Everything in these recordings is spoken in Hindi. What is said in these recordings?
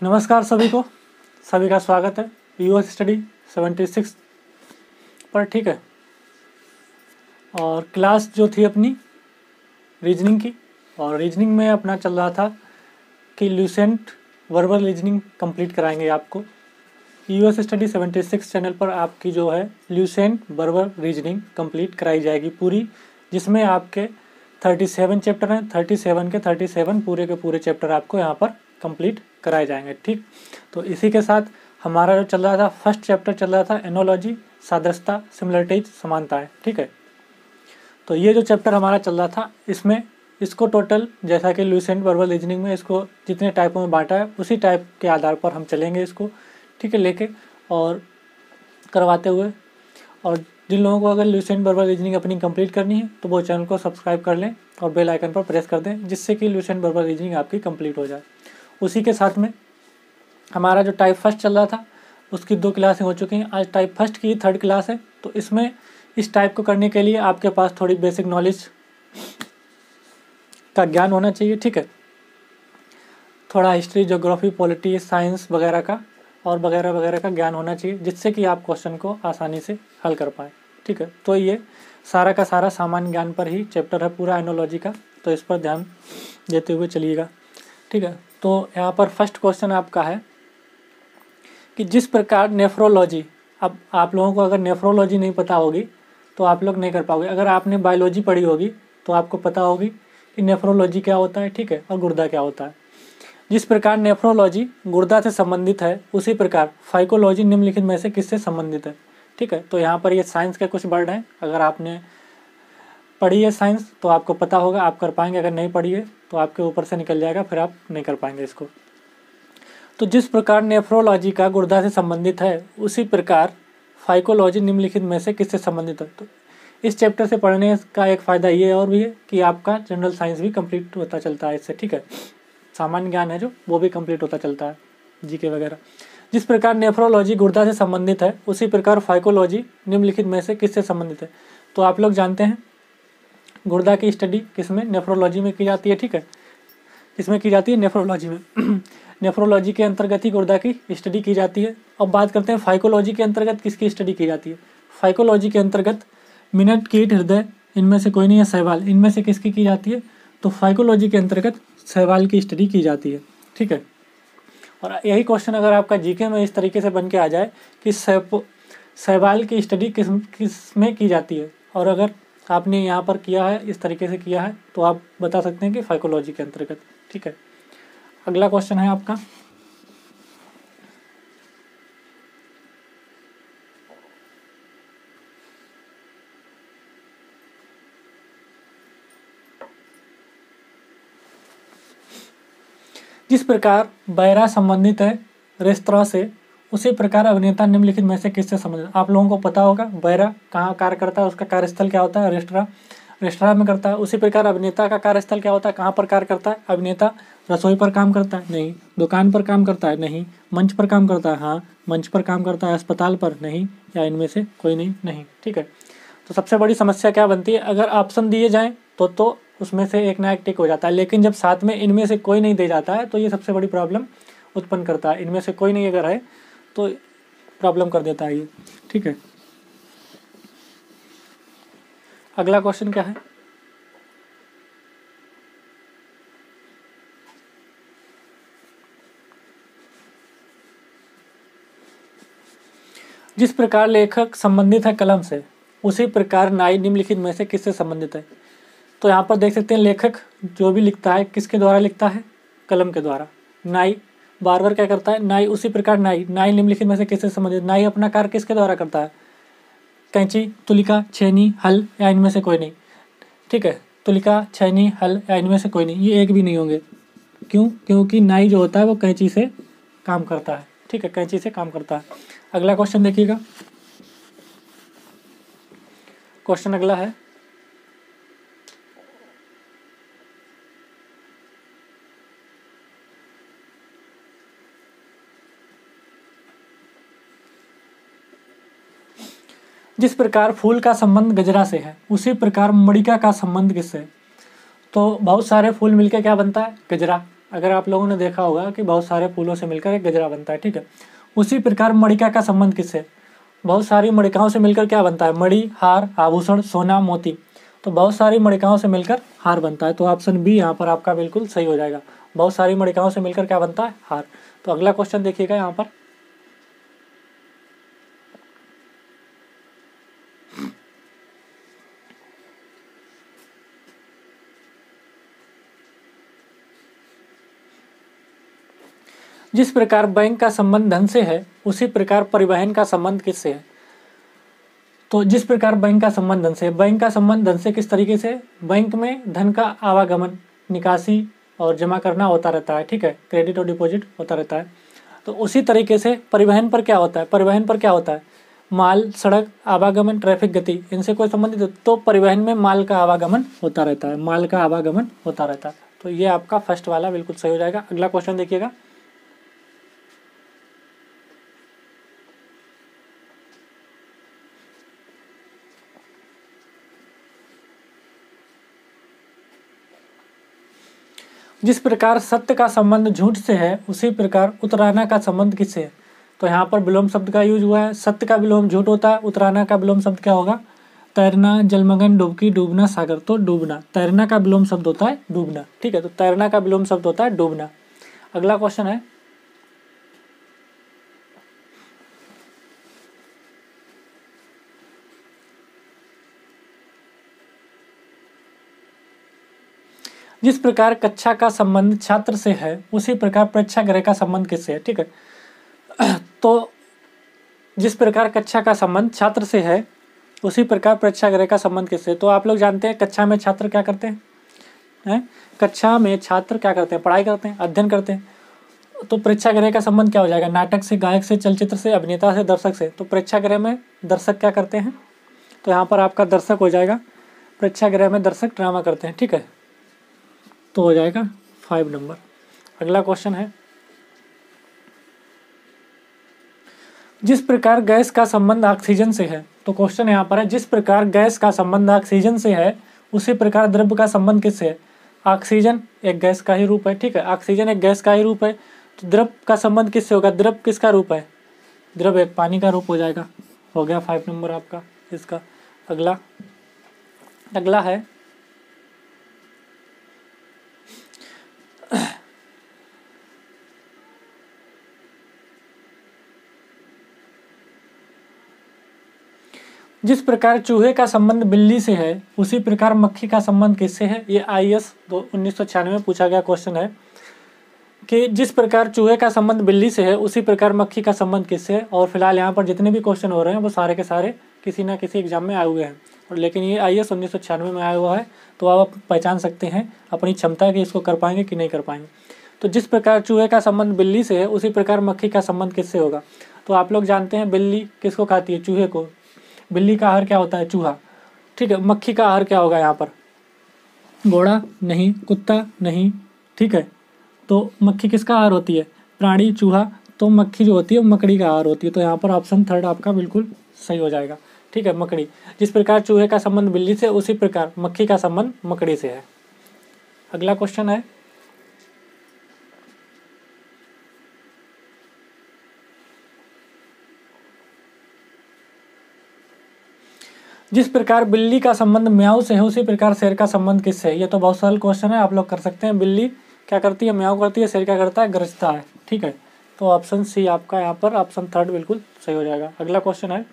नमस्कार सभी को, सभी का स्वागत है यूएस स्टडी 76 पर। ठीक है, और क्लास जो थी अपनी रीजनिंग की, और रीजनिंग में अपना चल रहा था कि ल्यूसेंट वर्बल रीजनिंग कंप्लीट कराएंगे आपको। यूएस स्टडी 76 चैनल पर आपकी जो है ल्यूसेंट वर्बल रीजनिंग कंप्लीट कराई जाएगी पूरी, जिसमें आपके 37 चैप्टर हैं। 37 के 37 पूरे के पूरे चैप्टर आपको यहाँ पर कंप्लीट कराए जाएंगे। ठीक, तो इसी के साथ हमारा जो चल रहा था फर्स्ट चैप्टर चल रहा था एनोलॉजी, सादृश्यता, सिमिलरिटीज, समानताएं। ठीक है, तो ये जो चैप्टर हमारा चल रहा था इसमें इसको टोटल जैसा कि ल्यूसेंट वर्बल रीजनिंग में इसको जितने टाइपों में बांटा है उसी टाइप के आधार पर हम चलेंगे इसको, ठीक है, लेके और करवाते हुए। और जिन लोगों को अगर ल्यूसेंट वर्बल रीजनिंग अपनी कंप्लीट करनी है तो वो चैनल को सब्सक्राइब कर लें और बेल आइकन पर प्रेस कर दें, जिससे कि ल्यूसेंट वर्बल रीजनिंग आपकी कंप्लीट हो जाए। उसी के साथ में हमारा जो टाइप फर्स्ट चल रहा था उसकी 2 क्लासें हो चुकी हैं। आज टाइप फर्स्ट की 3rd क्लास है। तो इसमें इस टाइप को करने के लिए आपके पास थोड़ी बेसिक नॉलेज का ज्ञान होना चाहिए। ठीक है, थोड़ा हिस्ट्री, ज्योग्राफी, पॉलिटी, साइंस वगैरह का और वगैरह वगैरह का ज्ञान होना चाहिए, जिससे कि आप क्वेश्चन को आसानी से हल कर पाएँ। ठीक है, तो ये सारा का सारा सामान्य ज्ञान पर ही चैप्टर है पूरा एनोलॉजी का, तो इस पर ध्यान देते हुए चलिएगा। ठीक है, तो यहाँ पर फर्स्ट क्वेश्चन आपका है कि जिस प्रकार नेफ्रोलॉजी, अब आप लोगों को अगर नेफ्रोलॉजी नहीं पता होगी तो आप लोग नहीं कर पाओगे। अगर आपने बायोलॉजी पढ़ी होगी तो आपको पता होगी कि नेफ्रोलॉजी क्या होता है, ठीक है, और गुर्दा क्या होता है। जिस प्रकार नेफ्रोलॉजी गुर्दा से संबंधित है, उसी प्रकार फाइकोलॉजी निम्नलिखित में से किससे संबंधित है। ठीक है, तो यहाँ पर ये साइंस के कुछ वर्ड हैं। अगर आपने पढ़ी है साइंस तो आपको पता होगा, आप कर पाएंगे। अगर नहीं पढ़ी है तो आपके ऊपर से निकल जाएगा, फिर आप नहीं कर पाएंगे इसको। तो जिस प्रकार नेफ्रोलॉजी का गुर्दा से संबंधित है, उसी प्रकार फाइकोलॉजी निम्नलिखित में से किससे संबंधित है। तो इस चैप्टर से पढ़ने का एक फ़ायदा ये और भी है कि आपका जनरल साइंस भी कंप्लीट होता चलता है इससे। ठीक है, सामान्य ज्ञान है जो वो भी कंप्लीट होता चलता है, जीके वगैरह। जिस प्रकार नेफ्रोलॉजी गुर्दा से संबंधित है, उसी प्रकार फाइकोलॉजी निम्नलिखित में से किससे संबंधित है। तो आप लोग जानते हैं गुर्दा की स्टडी किसमें, नेफ्रोलॉजी में की जाती है। ठीक है, किसमें की जाती है, नेफ्रोलॉजी में। नेफ्रोलॉजी के अंतर्गत ही गुर्दा की स्टडी की जाती है। अब बात करते हैं फाइकोलॉजी के अंतर्गत किसकी स्टडी की जाती है। फाइकोलॉजी के अंतर्गत मिनट, कीट, हृदय, इनमें से कोई नहीं है, शैवाल, इनमें से किसकी की जाती है। तो फाइकोलॉजी के अंतर्गत शैवाल की स्टडी की जाती है। ठीक है, और यही क्वेश्चन अगर आपका जीके में इस तरीके से बन के आ जाए कि शैवाल की स्टडी किस में की जाती है, और अगर आपने यहाँ पर किया है, इस तरीके से किया है, तो आप बता सकते हैं कि फाइकोलॉजी के अंतर्गत। ठीक है, अगला क्वेश्चन है आपका जिस प्रकार बैरा संबंधित है रेस्तरां से, उसी प्रकार अभिनेता निम्नलिखित में से किससे संबंधित। आप लोगों को पता होगा बैरा कहाँ कार्य करता है, उसका कार्यस्थल क्या होता है, रेस्टोरेंट में करता है। उसी प्रकार अभिनेता का कार्यस्थल क्या होता है, कहाँ पर कार्य करता है। अभिनेता रसोई पर काम करता है, नहीं। दुकान पर काम करता है, नहीं। मंच पर काम करता है, हाँ, मंच पर काम करता है। अस्पताल पर, नहीं। या इनमें से कोई नहीं, नहीं। ठीक है, तो सबसे बड़ी समस्या क्या बनती है, अगर ऑप्शन दिए जाएँ तो उसमें से एक ना एक टिक हो जाता है, लेकिन जब साथ में इनमें से कोई नहीं दे जाता है तो ये सबसे बड़ी प्रॉब्लम उत्पन्न करता है। इनमें से कोई नहीं अगर है तो प्रॉब्लम कर देता है ये। ठीक है, अगला क्वेश्चन क्या है, जिस प्रकार लेखक संबंधित है कलम से, उसी प्रकार नाई निम्नलिखित में से किससे संबंधित है। तो यहाँ पर देख सकते हैं लेखक जो भी लिखता है किसके द्वारा लिखता है, कलम के द्वारा। नाई बार बार क्या करता है, नाई। उसी प्रकार नाई निम्नलिखित में से किससे संबंधित। नाई अपना कार्य किसके द्वारा करता है, कैंची, तुलिका, छेनी, हल, या इनमें से कोई नहीं। ठीक है, तुलिका, छेनी, हल, या इनमें से कोई नहीं, ये एक भी नहीं होंगे। क्यों, क्योंकि नाई जो होता है वो कैंची से काम करता है। ठीक है, कैंची से काम करता है। अगला क्वेश्चन देखिएगा, क्वेश्चन अगला है जिस प्रकार फूल का संबंध गजरा से है, उसी प्रकार मणिका का संबंध किससे है। तो बहुत सारे फूल मिलकर क्या बनता है, गजरा। अगर आप लोगों ने देखा होगा कि बहुत सारे फूलों से मिलकर एक गजरा बनता है, ठीक है। उसी प्रकार मणिका का संबंध किससे? बहुत सारी मणिकाओं से मिलकर क्या बनता है? मणि, हार, आभूषण, सोना, मोती। तो बहुत सारी मणिकाओं से मिलकर हार बनता है, तो ऑप्शन बी यहाँ पर आपका बिल्कुल सही हो जाएगा। बहुत सारी मणिकाओं से मिलकर क्या बनता है? हार। तो अगला क्वेश्चन देखिएगा यहाँ पर, जिस प्रकार बैंक का संबंध धन से है उसी प्रकार परिवहन का संबंध किससे है? तो जिस प्रकार बैंक का संबंध धन से, बैंक का संबंध धन से किस तरीके से? बैंक में धन का आवागमन, निकासी और जमा करना होता रहता है, ठीक है, क्रेडिट और डिपॉजिट होता रहता है। तो उसी तरीके से परिवहन पर क्या होता है? परिवहन पर क्या होता है? माल, सड़क, आवागमन, ट्रैफिक गति, इनसे कोई संबंधित, तो परिवहन में माल का आवागमन होता रहता है, माल का आवागमन होता रहता है। तो ये आपका फर्स्ट वाला बिल्कुल सही हो जाएगा। अगला क्वेश्चन देखिएगा, जिस प्रकार सत्य का संबंध झूठ से है उसी प्रकार उतराना का संबंध किससे है? तो यहाँ पर विलोम शब्द का यूज हुआ है। सत्य का विलोम झूठ होता है, उतराना का विलोम शब्द क्या होगा? तैरना, जलमग्न, डुबकी, डूबना, सागर। तो डूबना, तैरना का विलोम शब्द होता है डूबना, ठीक है, तो तैरना का विलोम शब्द होता है डूबना। अगला क्वेश्चन है, जिस प्रकार कक्षा का संबंध छात्र से है उसी प्रकार प्रेक्षागृह का संबंध किससे है? ठीक है, तो जिस प्रकार कक्षा का संबंध छात्र से है उसी प्रकार प्रेक्षागृह का संबंध किससे? तो आप लोग जानते हैं कक्षा में छात्र क्या करते हैं? कक्षा में छात्र क्या करते हैं? पढ़ाई करते हैं, अध्ययन करते हैं। तो प्रेक्षागृह का संबंध क्या हो जाएगा? नाटक से, गायक से, चलचित्र से, अभिनेता से, दर्शक से। तो प्रेक्षागृह में दर्शक क्या करते हैं? तो यहाँ पर आपका दर्शक हो जाएगा, प्रेक्षागृह में दर्शक ड्रामा करते हैं, ठीक है, तो हो जाएगा 5 नंबर। अगला क्वेश्चन है, जिस प्रकार गैस का संबंध ऑक्सीजन से है। तो क्वेश्चन यहाँ पर है, जिस प्रकार गैस का संबंध ऑक्सीजन से है उसी प्रकार द्रव्य का संबंध किससे है? ऑक्सीजन एक गैस का ही रूप है, ठीक है, ऑक्सीजन एक गैस का ही रूप है, तो द्रव्य का संबंध किससे होगा? द्रव्य किसका रूप है? द्रव्य एक पानी का रूप हो जाएगा। हो गया 5 नंबर आपका इसका। अगला है, जिस प्रकार चूहे का संबंध बिल्ली से है उसी प्रकार मक्खी का संबंध किससे है? ये IAS 1996 में पूछा गया क्वेश्चन है कि जिस प्रकार चूहे का संबंध बिल्ली से है उसी प्रकार मक्खी का संबंध किससे है। और फिलहाल यहाँ पर जितने भी क्वेश्चन हो रहे हैं वो सारे के सारे किसी ना किसी एग्जाम में आए हुए हैं, और लेकिन ये IAS 1996 में आया हुआ है, तो आप पहचान सकते हैं अपनी क्षमता कि इसको कर पाएंगे कि नहीं कर पाएंगे। तो जिस प्रकार चूहे का संबंध बिल्ली से है उसी प्रकार मक्खी का संबंध किससे होगा? तो आप लोग जानते हैं बिल्ली किसको खाती है? चूहे को। बिल्ली का आहार क्या होता है? चूहा, ठीक है। मक्खी का आहार क्या होगा यहाँ पर? घोड़ा नहीं, कुत्ता नहीं, ठीक है, तो मक्खी किसका आहार होती है? प्राणी, चूहा। तो मक्खी जो होती है मकड़ी का आहार होती है, तो यहाँ पर ऑप्शन 3 आपका बिल्कुल सही हो जाएगा, ठीक है, मकड़ी। जिस प्रकार चूहे का संबंध बिल्ली से उसी प्रकार मक्खी का संबंध मकड़ी से है। अगला क्वेश्चन है, जिस प्रकार बिल्ली का संबंध म्याऊ से है उसी प्रकार शेर का संबंध किससे है? ये तो बहुत सरल क्वेश्चन है, आप लोग कर सकते हैं। बिल्ली क्या करती है? म्याऊ करती है। शेर क्या करता है? गरजता है, ठीक है, तो ऑप्शन सी आपका यहाँ पर ऑप्शन 3 बिल्कुल सही हो जाएगा। अगला क्वेश्चन है,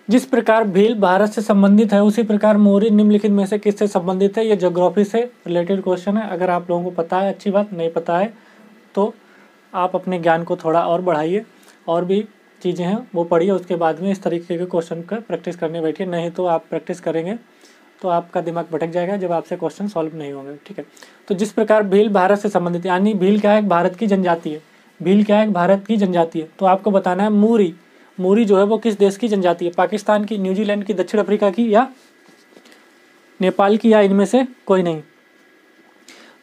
जिस प्रकार भील भारत से संबंधित है उसी प्रकार मोरी निम्नलिखित में से किससे संबंधित है? ये ज्योग्राफी से रिलेटेड क्वेश्चन है। अगर आप लोगों को पता है अच्छी बात, नहीं पता है तो आप अपने ज्ञान को थोड़ा और बढ़ाइए, और भी चीज़ें हैं वो पढ़िए, उसके बाद में इस तरीके के क्वेश्चन का प्रैक्टिस करने बैठिए। नहीं तो आप प्रैक्टिस करेंगे तो आपका दिमाग भटक जाएगा जब आपसे क्वेश्चन सॉल्व नहीं होंगे, ठीक है। तो जिस प्रकार भील भारत से संबंधित, यानी भील क्या है? भारत की जनजाति है। भील क्या है? भारत की जनजाति है। तो आपको बताना है मूरी, मूरी जो है वो किस देश की जनजाति है? पाकिस्तान की, न्यूजीलैंड की, दक्षिण अफ्रीका की, या नेपाल की, या इनमें से कोई नहीं।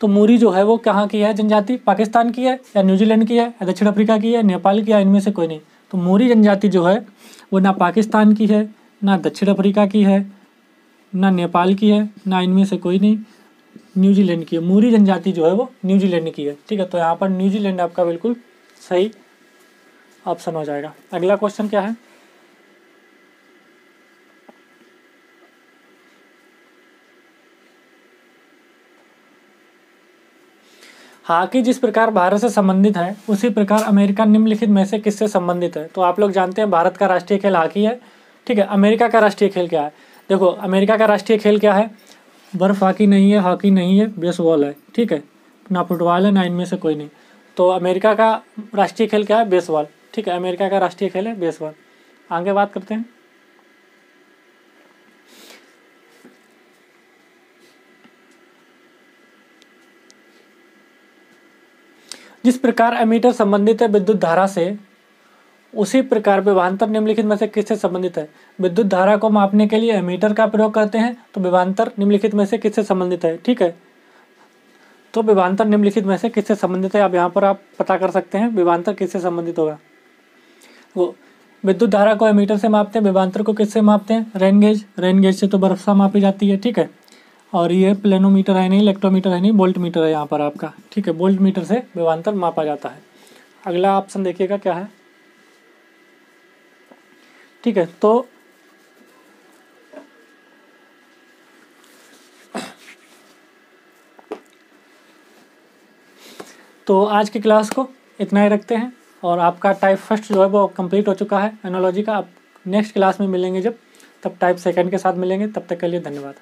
तो मूरी जो है वो कहाँ की है जनजाति? पाकिस्तान की है, या न्यूजीलैंड की है, या दक्षिण अफ्रीका की है, नेपाल की, या इनमें से कोई नहीं। तो मूरी जनजाति जो है वो ना पाकिस्तान की है, ना दक्षिण अफ्रीका की है, ना नेपाल की है, ना इनमें से कोई नहीं। न्यूजीलैंड की है। मूरी जनजाति जो है वो न्यूजीलैंड की है। ठीक है, तो यहाँ पर न्यूजीलैंड आपका बिल्कुल सही ऑप्शन हो जाएगा। अगला क्वेश्चन क्या है? हॉकी जिस प्रकार भारत से संबंधित है उसी प्रकार अमेरिका निम्नलिखित में से किससे संबंधित है? तो आप लोग जानते हैं भारत का राष्ट्रीय खेल हॉकी है। ठीक है, अमेरिका का राष्ट्रीय खेल क्या है? देखो, अमेरिका का राष्ट्रीय खेल क्या है? बर्फ हॉकी नहीं है, हॉकी नहीं है, बेसबॉल है। ठीक है, ना फुटबॉल है, ना इनमें से कोई नहीं। तो अमेरिका का राष्ट्रीय खेल क्या है? बेसबॉल। ठीक है, अमेरिका का राष्ट्रीय खेल है बेसबॉल। आगे बात करते हैं। जिस प्रकार एमीटर संबंधित है विद्युत धारा से उसी प्रकार विभवांतर निम्नलिखित में से किससे संबंधित है? विद्युत धारा को मापने के लिए एमीटर का प्रयोग करते हैं, तो विभवांतर निम्नलिखित में से किससे संबंधित है? ठीक है, तो विभवांतर निम्नलिखित में से किससे संबंधित है? आप यहाँ पर आप पता कर सकते हैं विभवांतर किससे संबंधित होगा। वो विद्युत धारा को एमीटर से मापते हैं, विभवांतर को किससे मापते हैं? Rain gauge. रेन गेज से तो बर्फसा मापी जाती है। ठीक है, और ये प्लेनोमीटर है नहीं, इलेक्ट्रोमीटर है नहीं, वोल्ट मीटर है यहाँ पर आपका। ठीक है, वोल्ट मीटर से विभवांतर मापा जाता है। अगला ऑप्शन देखिएगा क्या है। ठीक है, तो आज की क्लास को इतना ही रखते हैं और आपका टाइप फर्स्ट जो है वो कंप्लीट हो चुका है एनालॉजी का। आप नेक्स्ट क्लास में मिलेंगे जब, तब टाइप सेकंड के साथ मिलेंगे। तब तक के लिए धन्यवाद।